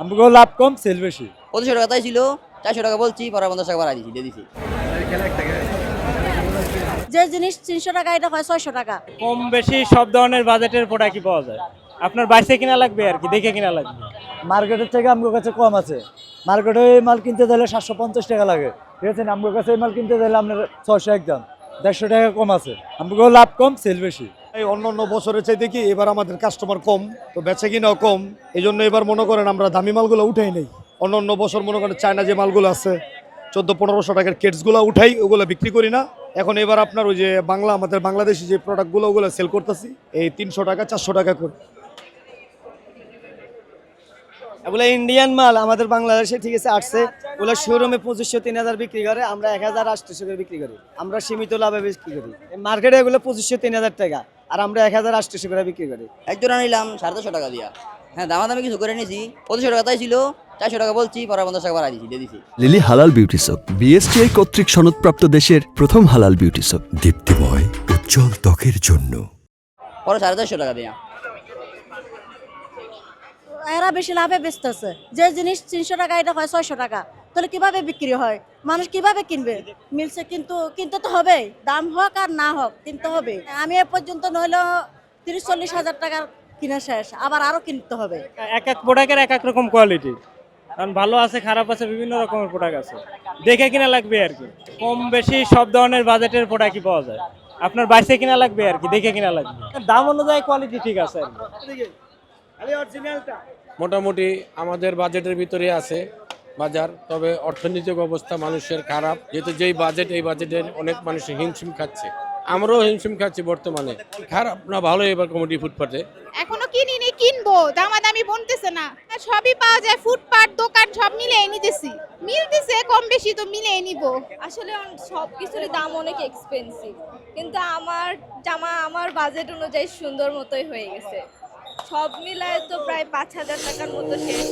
আমাকে লাভ কম সেল বেশি। 2500 টাকা তাই ছিল, 400 টাকা বলছি, পরে 50 টাকা বাড়াই দিছি, দিয়ে দিছি। যে জিনিস 300 টাকা এটা হয় 600 টাকা। কম বেশি সব ধরনের বাজেটের প্রোডাক্টই পাওয়া যায়। আপনার বাইসে কিনা লাগবে আর কি, দেখে কিনা লাগবে। মার্কেটের থেকে আমার কাছে কম আছে। মার্কেটে এই মাল কিনতে দিলে 750 টাকা লাগে, ঠিক আছে। আমার কাছে এই মাল কিনতে দিলে আপনার 600 একদম 150 টাকা কম আছে। আমাকে লাভ কম সেল বেশি। এই অন্য বছরের চাইতে কি এবার আমাদের কাস্টমার কম, তো বেচে কিনাও কম। এই জন্য এবার মনে করেন আমরা দামি মালগুলো উঠাই নেই। অন্য বছর মনে করেন চায়না যে মালগুলো আছে 1400-1500 টাকার কেটসগুলো উঠাই, ওগুলো বিক্রি করি না। এখন এবার আপনার ওই যে আমাদের বাংলাদেশি যে প্রোডাক্টগুলো ওগুলো সেল করতেছি এই 300 টাকা 400 টাকা করে। এগুলো ইন্ডিয়ান মাল আমাদের বাংলাদেশে, ঠিক আছে, আসছে। ওগুলো শোরুমে 2500-3000 বিক্রি করে, আমরা 1800 করে বিক্রি করি। আমরা সীমিত লাভে বিক্রি করি। মার্কেটে এগুলো 2500-3000 টাকা, আর আমরা 1800 করে বিক্রি করি। এক জোড়া নিলাম 450 টাকা দিয়া। হ্যাঁ, দামাদামি কিছু করে নিছি। 2500 টাকা তাই ছিল, 400 টাকা বলছি, পরে 50 টাকা বাড়াই দিছি, দিয়ে দিছি। লিলি হালাল বিউটি সোপ, বিএসটিআই কর্তৃক সনদপ্রাপ্ত দেশের প্রথম হালাল বিউটি সোপ। দীপ্তিময় উজ্জ্বল ত্বকের জন্য। পরে 450 টাকা দিয়া। এরা বেশি লাভে বেচতেছে। যে জিনিস 300 টাকা এটা হয় 600 টাকা, তাহলে কিভাবে বিক্রি হয়? মানুষ কিভাবে কিনবে? মিলছে কিন্তু কিনতে তো হবে, দাম হোক আর না হোক কিনতে হবে। আমি এ পর্যন্ত নইলেও 30-40 হাজার টাকার কিনা শেষ, আবার আরো কিনতে হবে। এক এক প্রোডাক্টের এক এক রকম কোয়ালিটি, কারণ ভালো আছে, খারাপ আছে, বিভিন্ন রকমের প্রোডাক্ট আছে, দেখে কিনা লাগবে আর কি। কম বেশি সব ধরনের বাজেটের প্রোডাক্টই পাওয়া যায়। আপনার বাইসে কিনা লাগবে আর কি, দেখে কিনা লাগবে। দাম অনুযায়ী কোয়ালিটি ঠিক আছে আর কি। মোটামুটি আমাদের বাজেটের ভিতরে আছে বাজার, তবে অর্থনৈতিক অবস্থা মানুষের খারাপ, যেহেতু যেই বাজেট এই বাজেটের অনেক মানুষ হিমশিম খাচ্ছে। আমরাও হিমশিম খাচ্ছি বর্তমানে। খারাপ না ভালো এবার কমিটি ফুটপাতে। এখনো কিনিনি, কিনবো, দামাদামি বনতেছে না, সবই পাওয়া যায়, ফুটপাত দোকান সব মিলিয়ে নিতেছি, মিলতেছে কম বেশি তো মিলিয়ে নিব। আসলে সব কিছুরই দাম অনেক এক্সপেন্সিভ, কিন্তু আমার জামা আমার বাজেট অনুযায়ী সুন্দর মতোই হয়ে গেছে। সব মিলায় তো প্রায় 5000 টাকার মতো শেষ।